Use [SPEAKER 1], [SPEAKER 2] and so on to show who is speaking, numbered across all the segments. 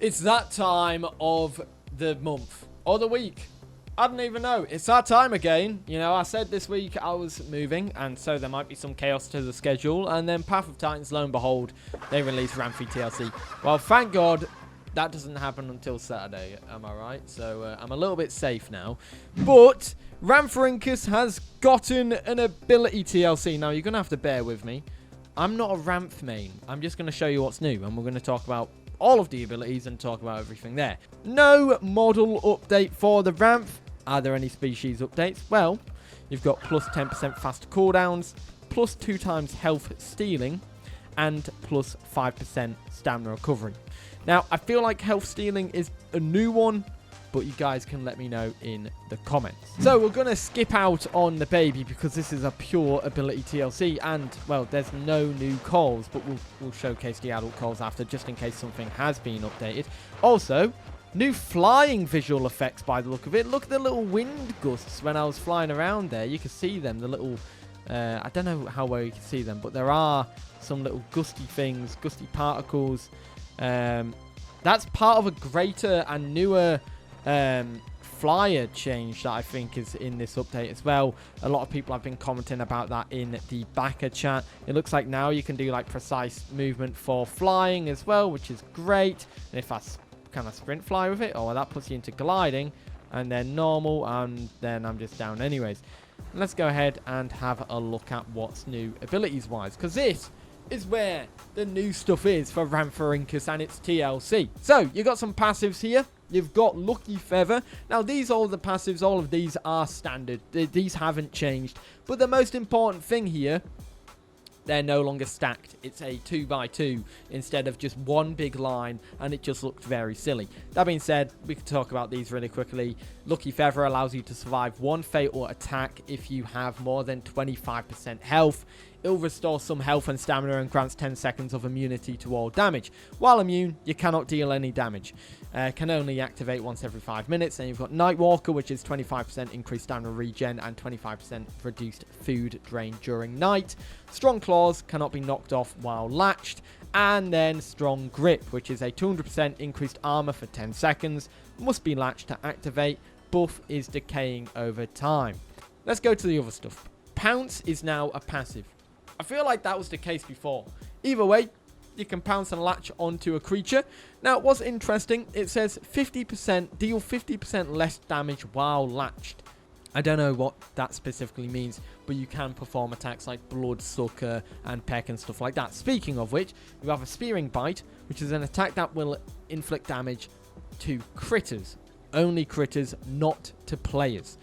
[SPEAKER 1] It's that time of the month or the week. I don't even know. It's that time again. You know, I said this week I was moving, and so there might be some chaos to the schedule. And then Path of Titans, lo and behold, they released RHAMPHORHYNCHUS TLC. Well, thank God that doesn't happen until Saturday. Am I right? So I'm a little bit safe now. But RHAMPHORHYNCHUS has gotten an ability TLC. Now, you're going to have to bear with me. I'm not a Ramph main. I'm just going to show you what's new, and we're going to talk about all of the abilities and talk about everything there. No model update for the Ramph. Are there any species updates? Well, you've got plus 10% faster cooldowns, plus 2 times health stealing, and plus 5% stamina recovery. Now, I feel like health stealing is a new one, but you guys can let me know in the comments. So we're going to skip out on the baby because this is a pure ability TLC, and, well, there's no new calls, but we'll showcase the adult calls after, just in case something has been updated. Also, new flying visual effects by the look of it. Look at the little wind gusts when I was flying around there. You can see them, the little, I don't know how well you can see them, but there are some little gusty things, gusty particles. That's part of a greater and newer flyer change that I think is in this update as well. A lot of people have been commenting about that in the backer chat. It looks like now you can do like precise movement for flying as well, which is great. And if I kind of sprint fly with it, oh, well, that puts you into gliding and then normal, and then I'm just down anyways. Let's go ahead and have a look at what's new abilities wise, because this is where the new stuff is for RHAMPHORHYNCHUS and its TLC. So you got some passives here. You've got Lucky Feather. Now, all the passives, all of these are standard. These haven't changed. But the most important thing here, they're no longer stacked. It's a 2x2 instead of just one big line, and it just looked very silly. That being said, we can talk about these really quickly. Lucky Feather allows you to survive one fatal attack if you have more than 25% health. It'll restore some health and stamina and grants 10 seconds of immunity to all damage. While immune, you cannot deal any damage. Can only activate once every 5 minutes. And you've got Nightwalker, which is 25% increased stamina regen and 25% reduced food drain during night. Strong Claws cannot be knocked off while latched. And then Strong Grip, which is a 200% increased armor for 10 seconds. Must be latched to activate. Buff is decaying over time. Let's go to the other stuff. Pounce is now a passive. I feel like that was the case before. Either way, you can pounce and latch onto a creature. Now, what's interesting, it says 50%, deal 50% less damage while latched. I don't know what that specifically means, but you can perform attacks like Bloodsucker and Peck and stuff like that. Speaking of which, you have a Spearing Bite, which is an attack that will inflict damage to critters. Only critters, not to players.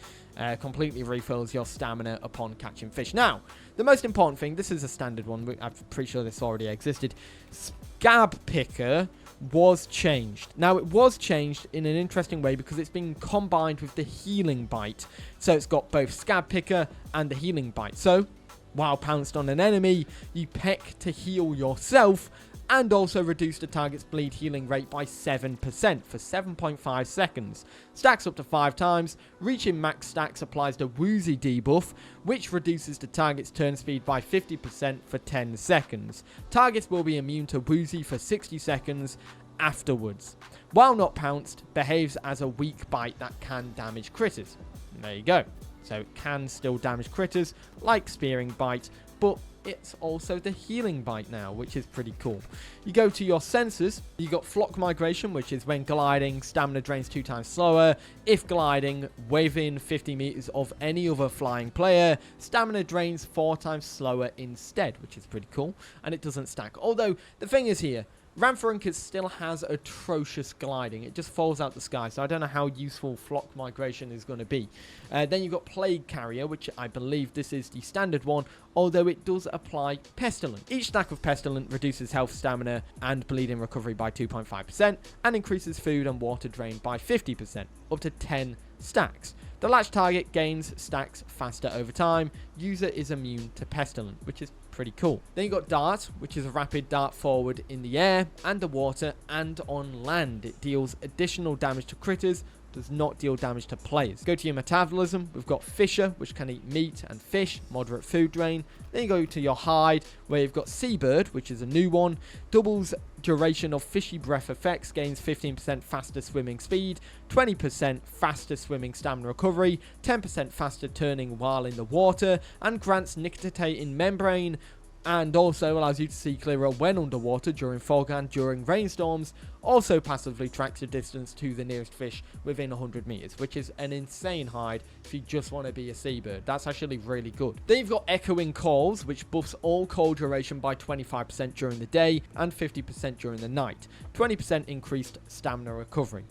[SPEAKER 1] Completely refills your stamina upon catching fish. Now, the most important thing, this is a standard one. I'm pretty sure this already existed. Scab Picker was changed. Now, it was changed in an interesting way because it's been combined with the Healing Bite. So it's got both Scab Picker and the Healing Bite. So, while pounced on an enemy, you peck to heal yourself, and also reduce the target's bleed healing rate by 7% for 7.5 seconds. Stacks up to 5 times. Reaching max stacks applies the Woozy debuff, which reduces the target's turn speed by 50% for 10 seconds. Targets will be immune to Woozy for 60 seconds afterwards. While not pounced, behaves as a weak bite that can damage critters. And there you go. So it can still damage critters, like Spearing Bite, but it's also the Healing Bite now, which is pretty cool. You go to your sensors, you got Flock Migration, which is when gliding, stamina drains 2 times slower. If gliding within 50 meters of any other flying player, stamina drains 4 times slower instead, which is pretty cool, and it doesn't stack. Although, the thing is here, RHAMPHORHYNCHUS still has atrocious gliding. It just falls out the sky, so I don't know how useful Flock Migration is going to be. Then you've got Plague Carrier, which I believe this is the standard one, although it does apply Pestilent. Each stack of Pestilent reduces health, stamina, and bleeding recovery by 2.5%, and increases food and water drain by 50%, up to 10 stacks. The latch target gains stacks faster over time. User is immune to Pestilent, which is pretty cool. Then you got Dart, which is a rapid dart forward in the air, underwater, and on land. It deals additional damage to critters, does not deal damage to players. Go to your metabolism. We've got Fisher, which can eat meat and fish, moderate food drain. Then you go to your hide, where you've got Seabird, which is a new one. Doubles duration of fishy breath effects, gains 15% faster swimming speed, 20% faster swimming stamina recovery, 10% faster turning while in the water, and grants nictitating membrane, and also allows you to see clearer when underwater during fog and during rainstorms. Also passively tracks the distance to the nearest fish within 100 meters, which is an insane hide if you just want to be a seabird. That's actually really good. Then you've got echoing calls, which buffs all call duration by 25% during the day and 50% during the night. 20% increased stamina recovery.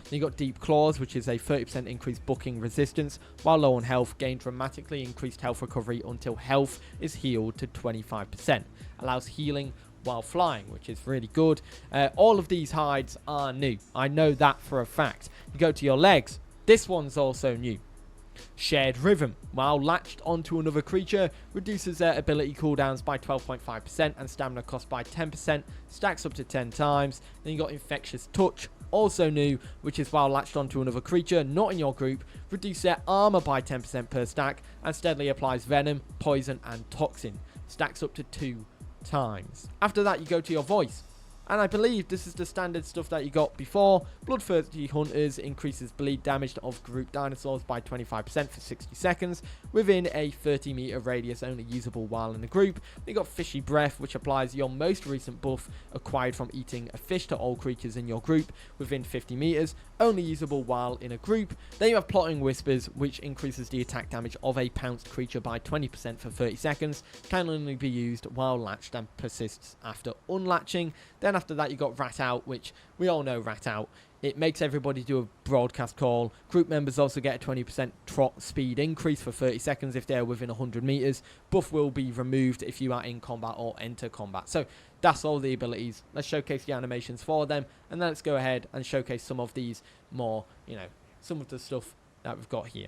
[SPEAKER 1] Then you got Deep Claws, which is a 30% increased bucking resistance. While low on health, gain dramatically increased health recovery until health is healed to 25%. Allows healing while flying, which is really good. All of these hides are new. I know that for a fact. You go to your legs. This one's also new. Shared Rhythm. While latched onto another creature, reduces their ability cooldowns by 12.5% and stamina cost by 10%. Stacks up to 10 times. Then you got Infectious Touch. Also new, which is while latched onto another creature not in your group, reduce their armor by 10% per stack and steadily applies venom, poison, and toxin. Stacks up to 2 times. After that, you go to your voice. And I believe this is the standard stuff that you got before. Bloodthirsty Hunters increases bleed damage of group dinosaurs by 25% for 60 seconds within a 30-meter radius, only usable while in the group. You got Fishy Breath, which applies your most recent buff acquired from eating a fish to all creatures in your group within 50 meters, only usable while in a group. Then you have Plotting Whispers, which increases the attack damage of a pounced creature by 20% for 30 seconds, can only be used while latched and persists after unlatching. Then after that, you got Rat Out, which we all know Rat Out. It makes everybody do a broadcast call. Group members also get a 20% trot speed increase for 30 seconds if they're within 100 meters. Buff will be removed if you are in combat or enter combat. So that's all the abilities. Let's showcase the animations for them, and then let's go ahead and showcase some of these more, some of the stuff that we've got here.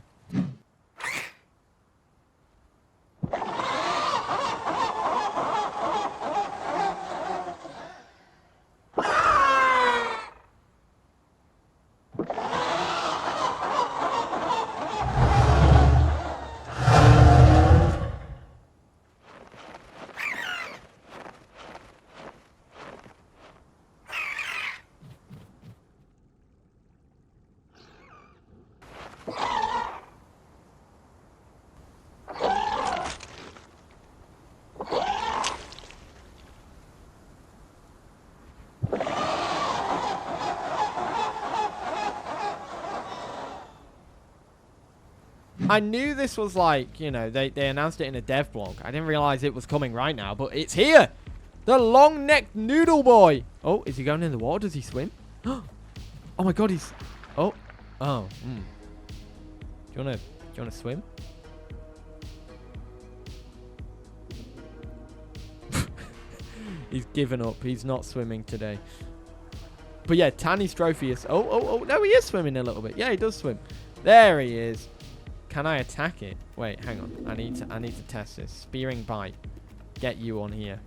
[SPEAKER 1] I knew this was like, they announced it in a dev blog. I didn't realize it was coming right now, but it's here. The long-necked noodle boy. Oh, is he going in the water? Does he swim? Oh my god, he's... Oh. Do you wanna swim? He's given up. He's not swimming today. But yeah, Tanny's Trophus. Oh, no, he is swimming a little bit. Yeah, he does swim. There he is. Can I attack it? Wait, hang on. I need to test this. Spearing bite. Get you on here.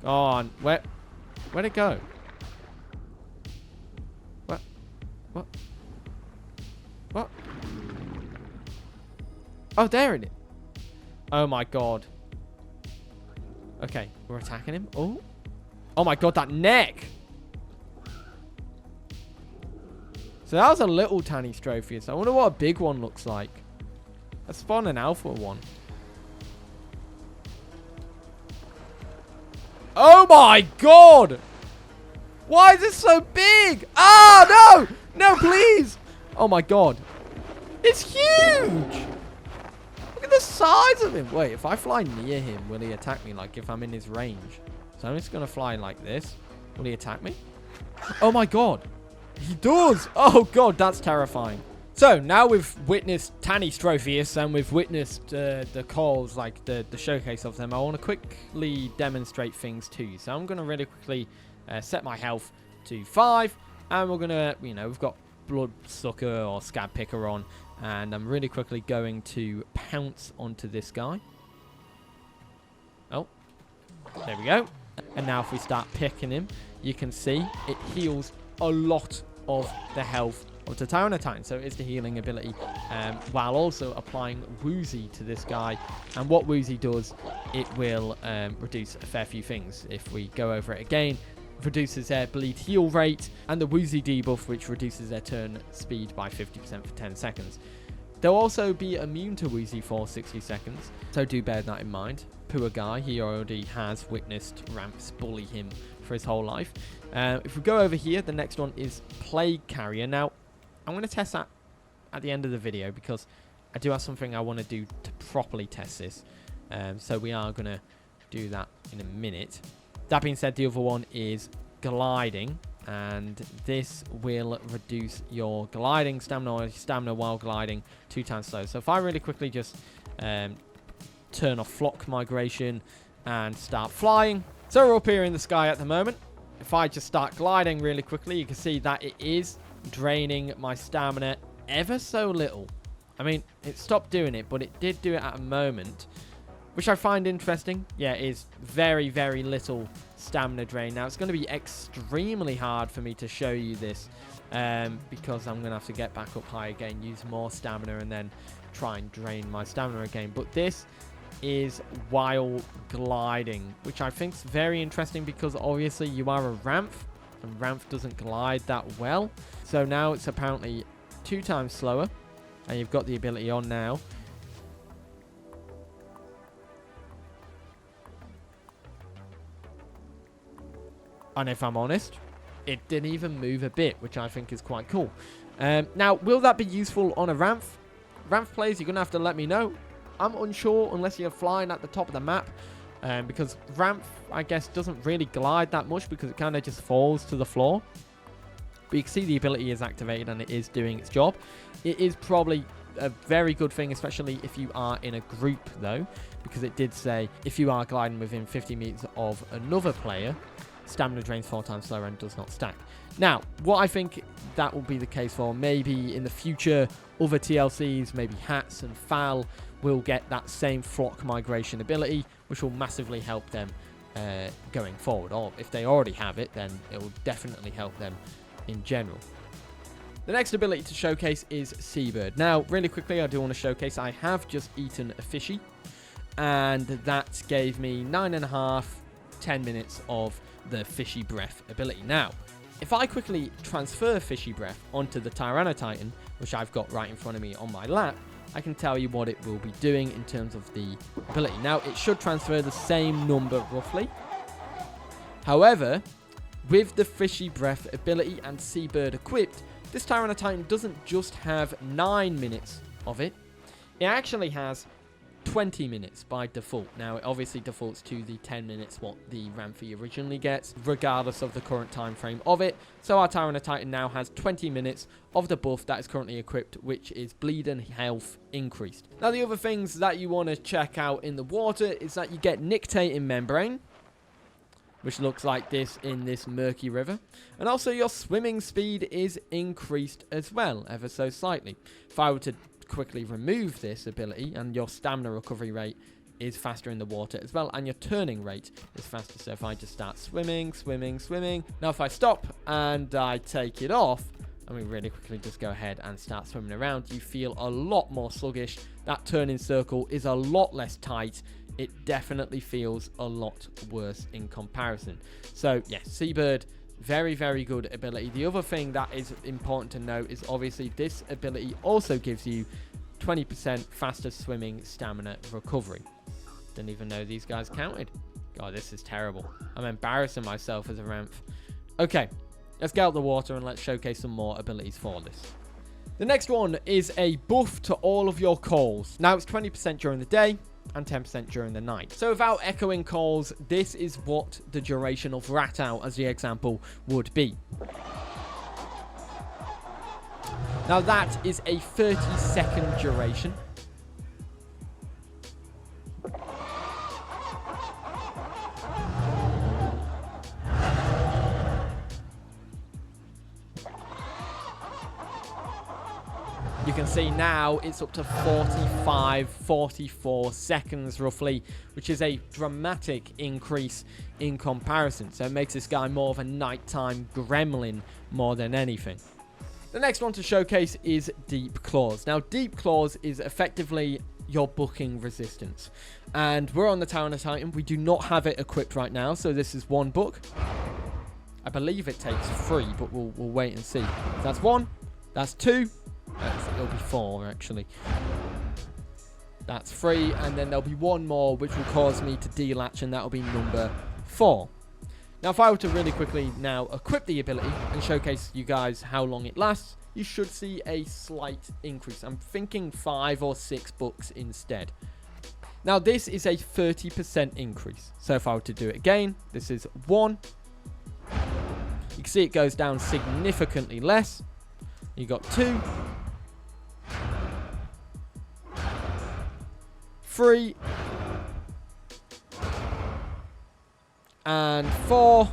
[SPEAKER 1] Go on. Where'd it go? What? Oh, there it is. Oh my god. Okay, we're attacking him. Oh my god, that neck. So that was a little Tanny Trophus. I wonder what a big one looks like. Let's spawn an alpha one. Oh my god! Why is it so big? Ah, no! No, please! Oh my god. It's huge! Look at the size of him. Wait, if I fly near him, will he attack me like if I'm in his range? So I'm just going to fly like this. Will he attack me? Oh my god. He does! Oh god, that's terrifying. So now we've witnessed Tanny Trophus and we've witnessed the calls, like the showcase of them. I want to quickly demonstrate things to you. So I'm going to really quickly set my health to 5. And we're going to, we've got Bloodsucker or Scab Picker on. And I'm really quickly going to pounce onto this guy. Oh, there we go. And now if we start picking him, you can see it heals a lot of the health of the Tyranitar. So it is the healing ability, while also applying Woozy to this guy. And what Woozy does, it will reduce a fair few things. If we go over it again, reduces their bleed heal rate, and the Woozy debuff, which reduces their turn speed by 50% for 10 seconds. They'll also be immune to Woozy for 60 seconds, so do bear that in mind. Poor guy, he already has witnessed Ramps bully him for his whole life. If we go over here, the next one is Plague Carrier. Now, I'm going to test that at the end of the video, because I do have something I want to do to properly test this. So we are going to do that in a minute. That being said, the other one is Gliding, and this will reduce your gliding stamina or stamina while gliding 2 times slow. So if I really quickly just turn off flock migration and start flying. So we're up here in the sky at the moment. If I just start gliding really quickly, you can see that it is draining my stamina ever so little. I mean, it stopped doing it, but it did do it at a moment, which I find interesting. Yeah, it is very, very little stamina drain. Now, it's going to be extremely hard for me to show you this, because I'm going to have to get back up high again, use more stamina, and then try and drain my stamina again. But this is while gliding, which I think is very interesting, because obviously you are a ramp, and ramp doesn't glide that well. So now it's apparently 2 times slower, and you've got the ability on now. And if I'm honest, it didn't even move a bit, which I think is quite cool. Now, will that be useful on a ramp? Ramp players, you're going to have to let me know. I'm unsure unless you're flying at the top of the map. Because ramp, I guess, doesn't really glide that much, because it kind of just falls to the floor. But you can see the ability is activated and it is doing its job. It is probably a very good thing, especially if you are in a group, though. Because it did say, if you are gliding within 50 meters of another player, stamina drains 4 times slower and does not stack. Now, what I think that will be the case for, maybe in the future, other TLCs, maybe Hats and Foul, will get that same flock migration ability, which will massively help them going forward. Or if they already have it, then it will definitely help them in general. The next ability to showcase is Seabird. Now, really quickly, I do want to showcase, I have just eaten a fishy, and that gave me 9.5, 10 minutes of the Fishy Breath ability. Now, if I quickly transfer Fishy Breath onto the Tyranitar, which I've got right in front of me on my lap, I can tell you what it will be doing in terms of the ability. Now, it should transfer the same number roughly. However, with the Fishy Breath ability and Seabird equipped, this Tyranitar doesn't just have 9 minutes of it. It actually has 20 minutes by default. Now, it obviously defaults to the 10 minutes what the Ramphy originally gets, regardless of the current time frame of it. So our Tyranitar now has 20 minutes of the buff that is currently equipped, which is bleed and health increased. Now, the other things that you want to check out in the water is that you get Nictating Membrane, which looks like this in this murky river. And also your swimming speed is increased as well, ever so slightly. If I were to quickly remove this ability, and your stamina recovery rate is faster in the water as well, and your turning rate is faster. So if I just start swimming. Now if I stop and I take it off, and we really quickly just go ahead and start swimming around, you feel a lot more sluggish. That turning circle is a lot less tight. It definitely feels a lot worse in comparison. So yes, Seabird, very, very good ability. The other thing that is important to note is obviously this ability also gives you 20% faster swimming stamina recovery. Didn't even know these guys counted. God, this is terrible. I'm embarrassing myself as a ramp. Okay, let's get out the water and let's showcase some more abilities for this. The next one is a buff to all of your calls. Now it's 20% during the day and 10% during the night. So without echoing calls, this is what the duration of Rat Out, as the example, would be. Now that is a 30-second duration. You can see now it's up to 45, 44 seconds roughly, which is a dramatic increase in comparison. So it makes this guy more of a nighttime gremlin more than anything. The next one to showcase is Deep Claws. Now, Deep Claws is effectively your booking resistance. And we're on the Tower of Titan. We do not have it equipped right now, so this is one book. I believe it takes 3, but we'll wait and see. That's 1. That's 2. It'll be 4, actually. That's 3, and then there'll be 1 more, which will cause me to delatch, and that'll be number 4. Now, if I were to really quickly now equip the ability and showcase you guys how long it lasts, you should see a slight increase. I'm thinking 5 or 6 books instead. Now, this is a 30% increase. So if I were to do it again, this is 1. You can see it goes down significantly less. You got 2. 3. And 4.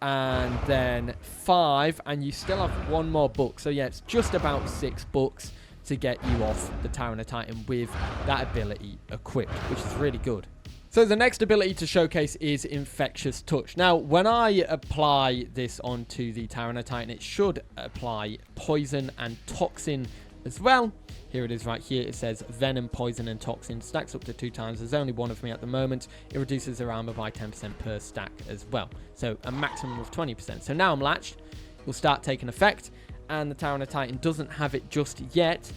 [SPEAKER 1] And then 5. And you still have 1 more book. So yeah, it's just about 6 books to get you off the Tower of Titan with that ability equipped, which is really good. So the next ability to showcase is Infectious Touch. Now, when I apply this onto the Tower of Titan, it should apply poison and toxin as well. Here it is right here. It says Venom, Poison, and Toxin. Stacks up to 2 times. There's only 1 of me at the moment. It reduces their armor by 10% per stack as well. So a maximum of 20%. So now I'm latched. It will start taking effect. And the Tower of Titan doesn't have it just yet.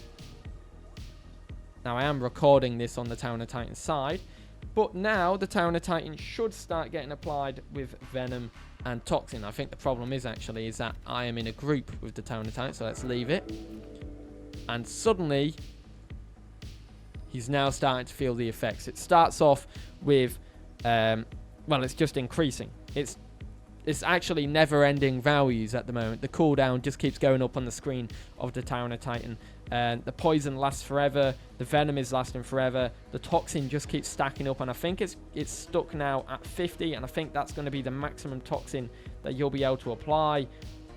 [SPEAKER 1] Now, I am recording this on the Tower of Titan side. But now the Tower of Titan should start getting applied with Venom and Toxin. I think the problem is that I am in a group with the Tower of Titan. So let's leave it. And suddenly, he's now starting to feel the effects. It starts off with, well, it's just increasing. It's actually never-ending values at the moment. The cooldown just keeps going up on the screen of the Tower of Titan. The poison lasts forever. The venom is lasting forever. The toxin just keeps stacking up, and I think it's stuck now at 50, and I think that's going to be the maximum toxin that you'll be able to apply.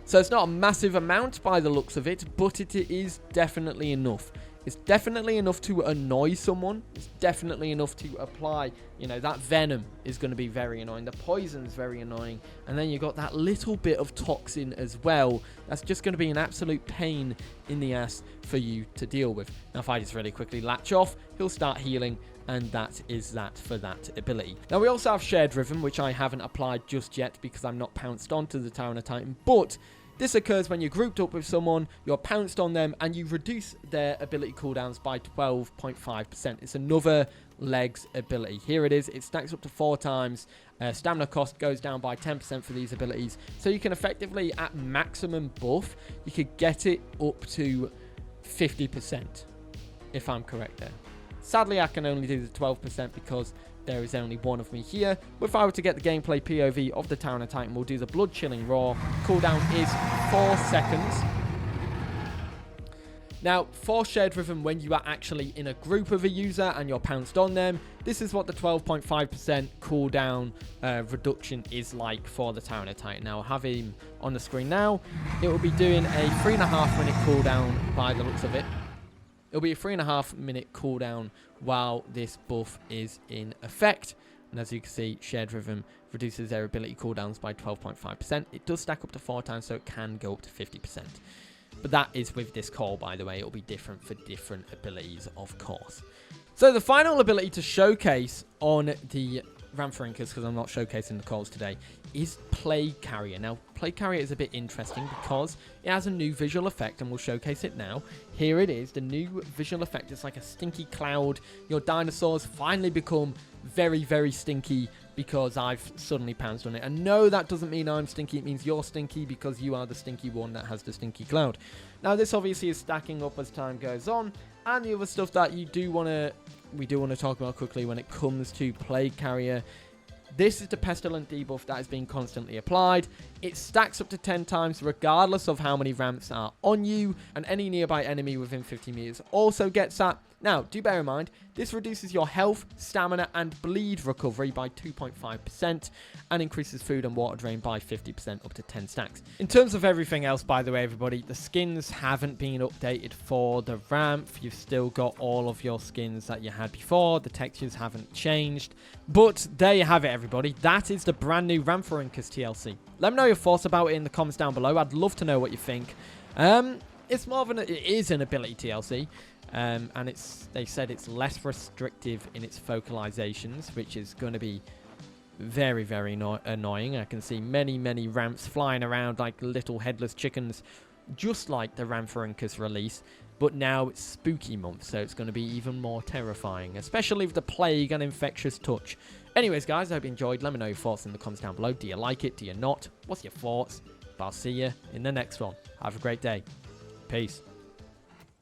[SPEAKER 1] So it's not a massive amount by the looks of it, but it is definitely enough. It's definitely enough to annoy someone. It's definitely enough to apply. You know, that venom is going to be very annoying. The poison's very annoying. And then you've got that little bit of toxin as well. That's just going to be an absolute pain in the ass for you to deal with. Now, if I just really quickly latch off, he'll start healing. And that is that for that ability. Now, we also have Shared Rhythm, which I haven't applied just yet because I'm not pounced onto the Tower of Titan. But this occurs when you're grouped up with someone, you're pounced on them, and you reduce their ability cooldowns by 12.5%. It's another legs ability. Here it is. It stacks up to 4 times. Stamina cost goes down by 10% for these abilities. So you can effectively, at maximum buff, you could get it up to 50%, if I'm correct there. Sadly, I can only do the 12% because there is only 1 of me here. But if I were to get the gameplay POV of the Tower of Titan, we'll do the Blood Chilling Roar. Cooldown is 4 seconds. Now, for Shared Rhythm, when you are actually in a group of a user and you're pounced on them, this is what the 12.5% cooldown reduction is like for the Tower of Titan. Now, I have him on the screen now. It will be doing a 3.5 minute cooldown by the looks of it. It'll be a 3.5 minute cooldown while this buff is in effect. And as you can see, Shared Rhythm reduces their ability cooldowns by 12.5%. It does stack up to 4 times, so it can go up to 50%. But that is with this call, by the way. It'll be different for different abilities, of course. So the final ability to showcase on the RHAMPHORHYNCHUS, because I'm not showcasing the calls today, is Plague Carrier. Now, Plague Carrier is a bit interesting because it has a new visual effect, and we'll showcase it now. Here it is, the new visual effect. It's like a stinky cloud. Your dinosaurs finally become very, very stinky because I've suddenly pounced on it. And no, that doesn't mean I'm stinky. It means you're stinky because you are the stinky one that has the stinky cloud. Now, this obviously is stacking up as time goes on, and the other stuff that we do want to talk about quickly when it comes to Plague Carrier. This is the Pestilent debuff that is being constantly applied. It stacks up to 10 times regardless of how many ramps are on you, and any nearby enemy within 50 meters also gets that. Now, do bear in mind, this reduces your health, stamina, and bleed recovery by 2.5% and increases food and water drain by 50% up to 10 stacks. In terms of everything else, by the way, everybody, the skins haven't been updated for the ramp. You've still got all of your skins that you had before. The textures haven't changed. But there you have it, everybody. That is the brand new RHAMPHORHYNCHUS TLC. Let me know your thoughts about it in the comments down below. I'd love to know what you think. It's more of it is an ability TLC. And they said it's less restrictive in its focalizations, which is going to be very, very annoying. I can see many ramps flying around like little headless chickens, just like the RHAMPHORHYNCHUS release. But now it's spooky month, so it's going to be even more terrifying, especially with the plague and infectious touch. Anyways, guys, I hope you enjoyed. Let me know your thoughts in the comments down below. Do you like it? Do you not? What's your thoughts? But I'll see you in the next one. Have a great day. Peace.